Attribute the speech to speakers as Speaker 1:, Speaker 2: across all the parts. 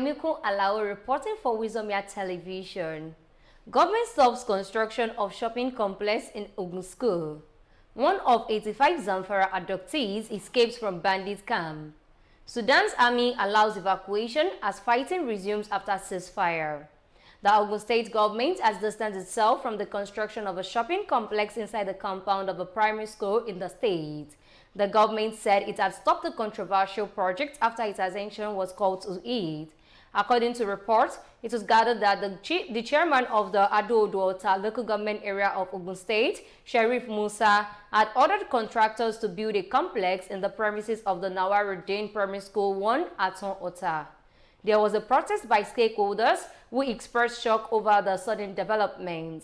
Speaker 1: Ayomiko Alao reporting for Wizomia Television. Government stops construction of shopping complex in Ogun School. One of 85 Zamfara abductees escapes from bandit camp. Sudan's army allows evacuation as fighting resumes after ceasefire. The Ogun State government has distanced itself from the construction of a shopping complex inside the compound of a primary school in the state. The government said it had stopped the controversial project after its attention was called to it. According to reports, it was gathered that the chairman of the Ado-Odo-Ota local government area of Ogun State, Sheriff Musa, had ordered contractors to build a complex in the premises of the Nawaruddin Primary School 1 at Ota. There was a protest by stakeholders who expressed shock over the sudden development.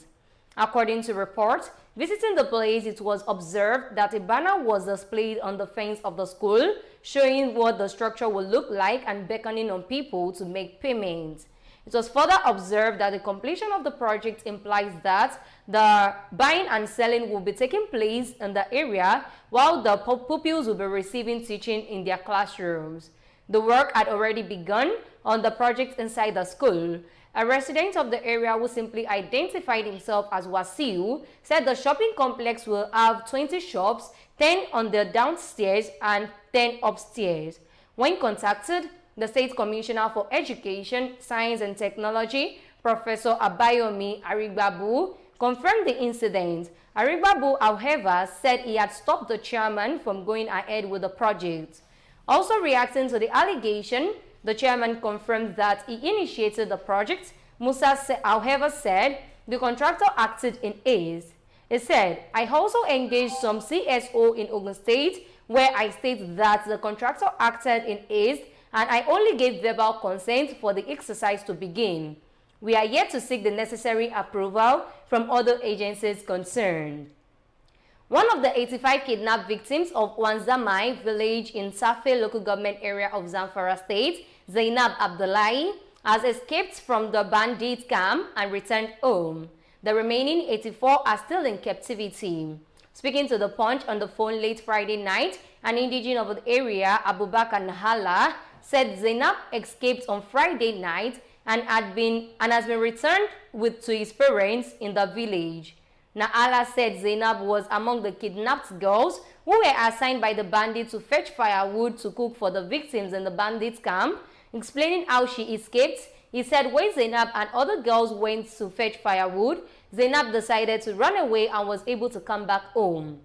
Speaker 1: According to reports, visiting the place, it was observed that a banner was displayed on the fence of the school, showing what the structure would look like and beckoning on people to make payments. It was further observed that the completion of the project implies that the buying and selling will be taking place in the area, while the pupils will be receiving teaching in their classrooms. The work had already begun on the project inside the school. A resident of the area who simply identified himself as Wasiu said the shopping complex will have 20 shops, 10 on the downstairs and 10 upstairs. When contacted, the State Commissioner for Education, Science and Technology, Professor Abayomi Arigbabu, confirmed the incident. Arigbabu, however, said he had stopped the chairman from going ahead with the project. Also reacting to the allegation, the chairman confirmed that he initiated the project. Musa, however, said the contractor acted in haste. He said, I also engaged some CSO in Ogun State where I state that the contractor acted in haste and I only gave verbal consent for the exercise to begin. We are yet to seek the necessary approval from other agencies concerned. One of the 85 kidnapped victims of Wanzamai village in Safe local government area of Zamfara state, Zainab Abdullahi, has escaped from the bandit camp and returned home. The remaining 84 are still in captivity. Speaking to the Punch on the phone late Friday night, an indigene of the area, Abubakar Nahala, said Zainab escaped on Friday night and has been returned to his parents in the village. Naala said Zainab was among the kidnapped girls who were assigned by the bandits to fetch firewood to cook for the victims in the bandit camp. Explaining how she escaped, he said when Zainab and other girls went to fetch firewood, Zainab decided to run away and was able to come back home.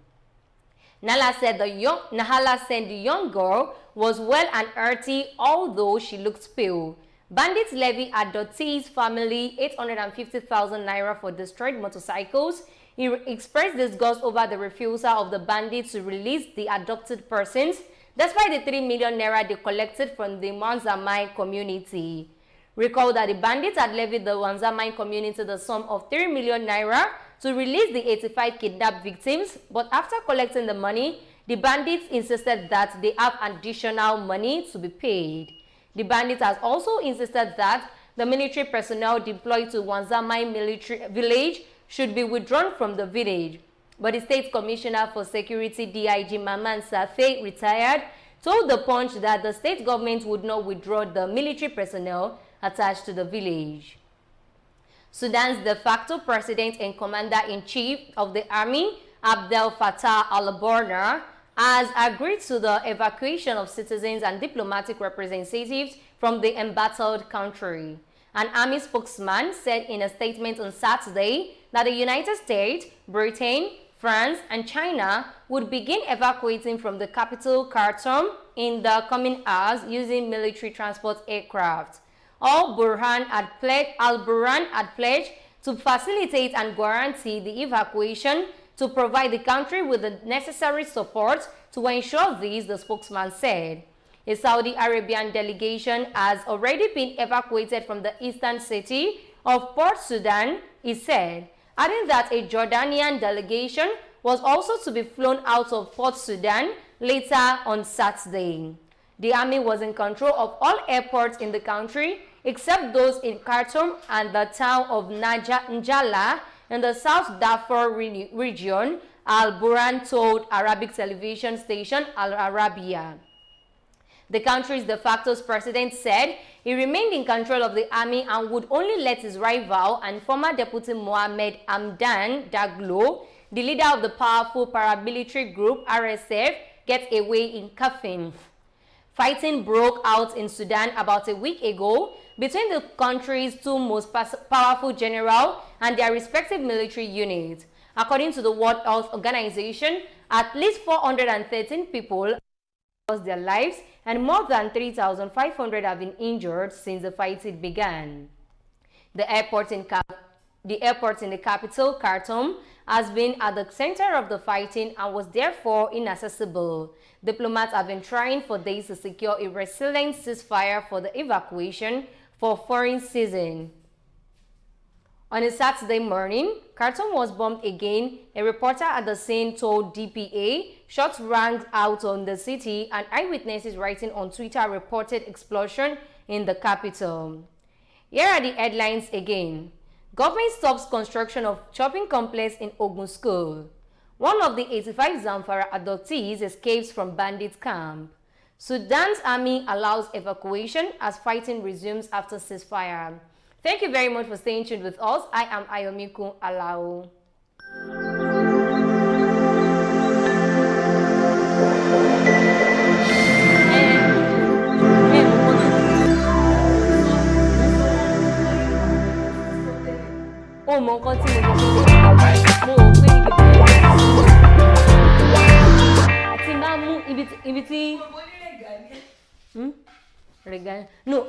Speaker 1: Nahala said the young girl was well and hearty, although she looked pale. Bandits levy abductees family 850,000 naira for destroyed motorcycles. He expressed disgust over the refusal of the bandits to release the abducted persons, despite the 3 million naira they collected from the Wanzamai community. Recall that the bandits had levied the Wanzamai community the sum of 3 million naira to release the 85 kidnapped victims, but after collecting the money, the bandits insisted that they have additional money to be paid. The bandits has also insisted that the military personnel deployed to Wanzamai military village should be withdrawn from the village. But the State Commissioner for Security DIG Maman Safe, retired, told the Punch that the state government would not withdraw the military personnel attached to the village. Sudan's de facto president and commander-in-chief of the army, Abdel Fattah al-Burhan, has agreed to the evacuation of citizens and diplomatic representatives from the embattled country. An army spokesman said in a statement on Saturday that the United States, Britain, France, and China would begin evacuating from the capital Khartoum in the coming hours using military transport aircraft. Al-Burhan had pledged to facilitate and guarantee the evacuation to provide the country with the necessary support to ensure this, the spokesman said. A Saudi Arabian delegation has already been evacuated from the eastern city of Port Sudan, he said, adding that a Jordanian delegation was also to be flown out of Port Sudan later on Saturday. The army was in control of all airports in the country except those in Khartoum and the town of Njala in the South Darfur region, Al-Burhan told Arabic television station Al Arabiya. The country's de facto president said he remained in control of the army and would only let his rival and former deputy Mohammed Hamdan Daglo, the leader of the powerful paramilitary group RSF, get away in Kafin. Fighting broke out in Sudan about a week ago between the country's two most powerful generals and their respective military units. According to the World Health Organization, at least 413 people lost their lives and more than 3,500 have been injured since the fighting began. The airport in the capital, Khartoum, has been at the center of the fighting and was therefore inaccessible. Diplomats have been trying for days to secure a resilient ceasefire for the evacuation for foreign season. On a Saturday morning, Khartoum was bombed again. A reporter at the scene told DPA shots rang out on the city, and eyewitnesses writing on Twitter reported explosion in the capital. Here are the headlines again. Government stops construction of shopping complex in Ogun School. One of the 85 Zamfara abductees escapes from bandit camp. Sudan's army allows evacuation as fighting resumes after ceasefire. Thank you very much for staying tuned with us. I am Ayomiku Alao. Oh, mon continue. No,